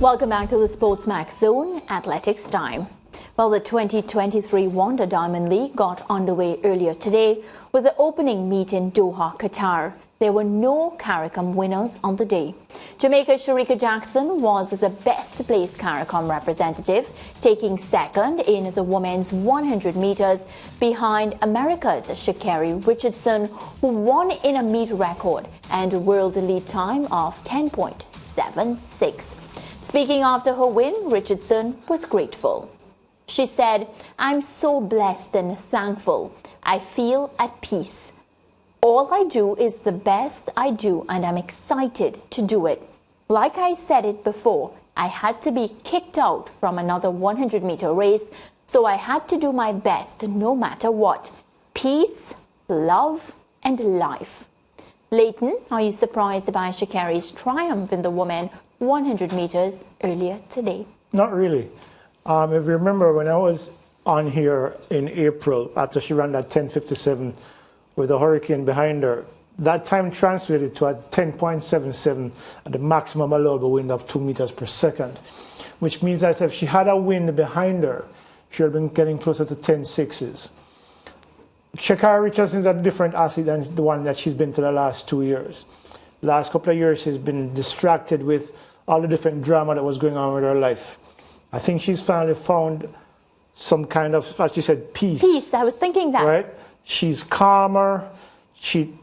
Welcome back to the SportsMax Zone Athletics Time. Well, the 2023 Wonder Diamond League got underway earlier today with the opening meet in Doha, Qatar. There were no CARICOM winners on the day. Jamaica's Shericka Jackson was the best placed CARICOM representative, taking second in the women's 100 meters behind America's Sha'Carri Richardson, who won in a meet record and a world lead time of 10.76. Speaking after her win, Richardson was grateful. She said, "I'm so blessed and thankful. I feel at peace. All I do is the best I do, and I'm excited to do it. Like I said it before, I had to be kicked out from another 100-meter race, so I had to do my best no matter what. Peace, love, and life." Leighton, are you surprised by Sha'Carri's triumph in the women 100 meters earlier today? Not really. If you remember, when I was on here in April, after she ran that 10:57 with a hurricane behind her, that time translated to a 10.77 at the maximum allowable wind of 2 meters per second, which means that if she had a wind behind her, she would have been getting closer to 10.6s. Sha'Carri Richardson is a different athlete than the one that she's been for the last 2 years. Last couple of years, she's been distracted with all the different drama that was going on with her life. I think she's finally found some kind of, as you said, peace. Peace, I was thinking that. Right? She's calmer.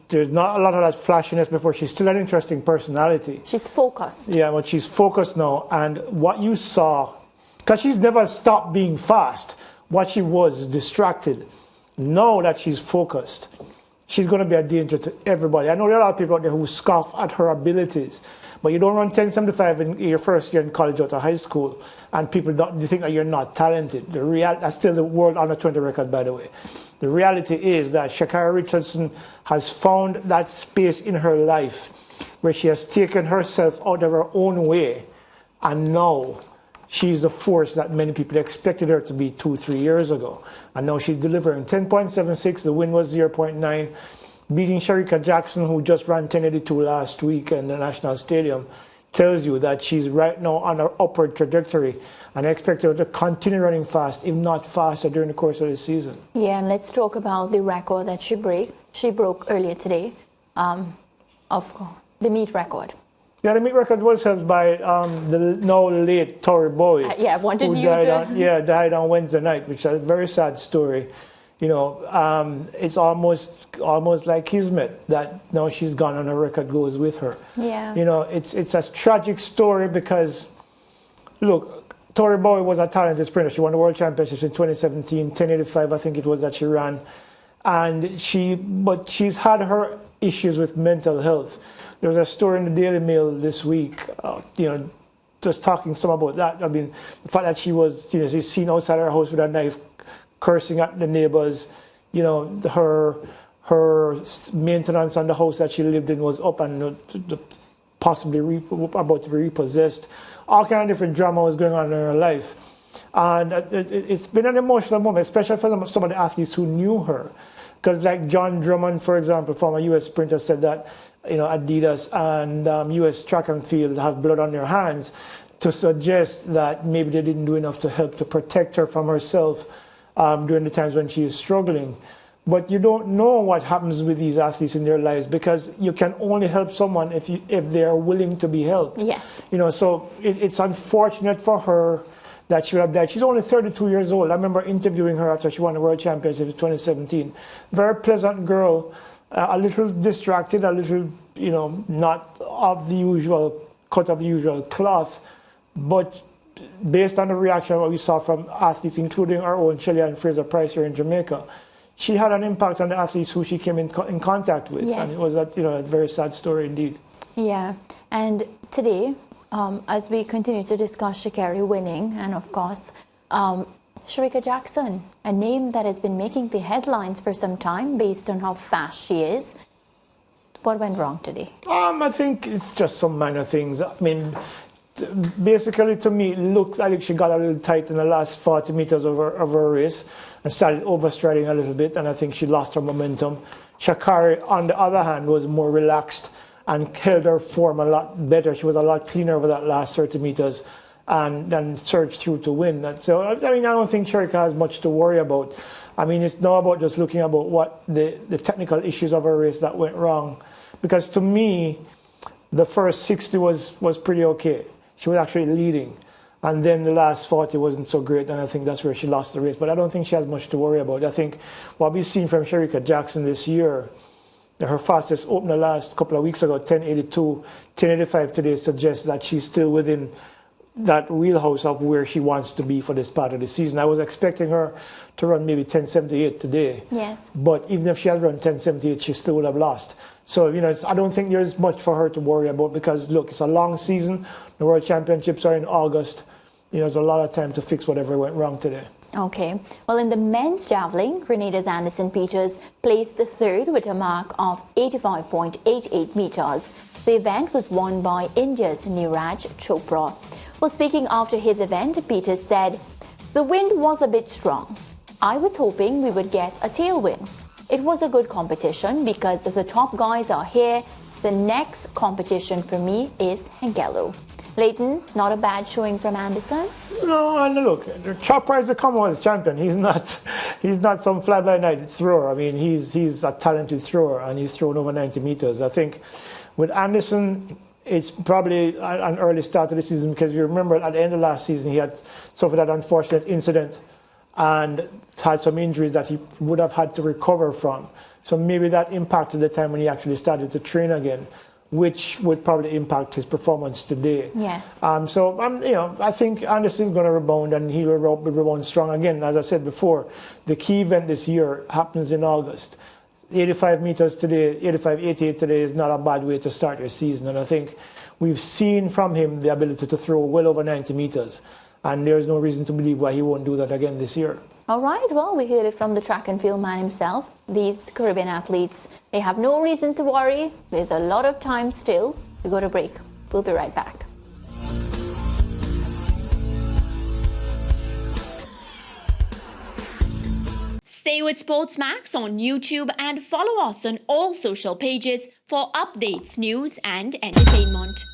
There's not a lot of that flashiness before. She's still an interesting personality. She's focused. Yeah, but she's focused now. And what you saw, because she's never stopped being fast, what she was distracted. Now that she's focused, she's going to be a danger to everybody. I know there are a lot of people out there who scoff at her abilities, but you don't run 10.75 in your first year in college out of high school, and people you think that you're not talented. That's still the world under 20 record, by the way. The reality is that Sha'Carri Richardson has found that space in her life where she has taken herself out of her own way, and now she's a force that many people expected her to be 2-3 years ago. And now she's delivering 10.76. The win was 0.9. Beating Shericka Jackson, who just ran 10.82 last week in the National Stadium, tells you that she's right now on her upward trajectory, and I expect her to continue running fast, if not faster, during the course of the season. Yeah, and let's talk about the record that she broke earlier today, of the meet record. Yeah, the meet record was held by the now late Tori Bowie. Yeah, wanted you to... died on Wednesday night, which is a very sad story. You know, it's almost like kismet that now she's gone and her record goes with her. Yeah. You know, it's a tragic story because, look, Tori Bowie was a talented sprinter. She won the World Championships in 2017, 10.85 I think it was that she ran. But she's had her issues with mental health. There was a story in the Daily Mail this week, just talking some about that. I mean, the fact that she was, she's seen outside her house with a knife, cursing at the neighbors, her maintenance on the house that she lived in was up and possibly about to be repossessed. All kind of different drama was going on in her life. And it's been an emotional moment, especially for some of the athletes who knew her. Because like John Drummond, for example, former U.S. sprinter, said that Adidas and U.S. track and field have blood on their hands to suggest that maybe they didn't do enough to help to protect her from herself during the times when she is struggling. But you don't know what happens with these athletes in their lives, because you can only help someone if they are willing to be helped. Yes. So it's unfortunate for her that she would have died. She's only 32 years old. I remember interviewing her after she won the World Championship in 2017. Very pleasant girl, a little distracted, a little, not of the usual, cut of the usual cloth, but based on the reaction what we saw from athletes, including our own Shelly and Fraser Price here in Jamaica, she had an impact on the athletes who she came in contact with. Yes. And it was a very sad story indeed. Yeah, and today, as we continue to discuss Sha'Carri winning, and of course, Shericka Jackson, a name that has been making the headlines for some time based on how fast she is. What went wrong today? I think it's just some minor things. I mean, basically, to me, it looks like she got a little tight in the last 40 meters of her race and started overstriding a little bit, and I think she lost her momentum. Sha'Carri, on the other hand, was more relaxed and held her form a lot better. She was a lot cleaner over that last 30 meters and then surge through to win. So, I mean, I don't think Shericka has much to worry about. I mean, it's not about just looking about what the technical issues of her race that went wrong. Because to me, the first 60 was pretty okay. She was actually leading. And then the last 40 wasn't so great, and I think that's where she lost the race. But I don't think she has much to worry about. I think what we've seen from Shericka Jackson this year, her fastest opener last couple of weeks ago, 10:82, 10:85 today, suggests that she's still within that wheelhouse of where she wants to be for this part of the season. I was expecting her to run maybe 10:78 today. Yes. But even if she had run 10:78, she still would have lost. So, you know, I don't think there's much for her to worry about because, look, it's a long season. The World Championships are in August. You know, there's a lot of time to fix whatever went wrong today. Okay. Well, in the men's javelin, Grenada's Anderson Peters placed third with a mark of 85.88 meters. The event was won by India's Neeraj Chopra. Well, speaking after his event, Peters said, "The wind was a bit strong. I was hoping we would get a tailwind. It was a good competition because the top guys are here. The next competition for me is Hengelo." Leighton, not a bad showing from Anderson. No, and look, Chopra is the Commonwealth champion. He's not some fly-by-night thrower. I mean, he's a talented thrower, and he's thrown over 90 meters. I think with Anderson, it's probably an early start to the season because you remember at the end of last season he had suffered that unfortunate incident and had some injuries that he would have had to recover from. So maybe that impacted the time when he actually started to train again, which would probably impact his performance today. Yes. You know, I think Anderson's going to rebound and he will rebound strong again. As I said before, the key event this year happens in August. 85 meters today, 88 today is not a bad way to start your season. And I think we've seen from him the ability to throw well over 90 meters. And there's no reason to believe why he won't do that again this year. All right, well, we heard it from the track and field man himself. These Caribbean athletes, they have no reason to worry. There's a lot of time still. We go to break. We'll be right back. Stay with SportsMax on YouTube and follow us on all social pages for updates, news and entertainment.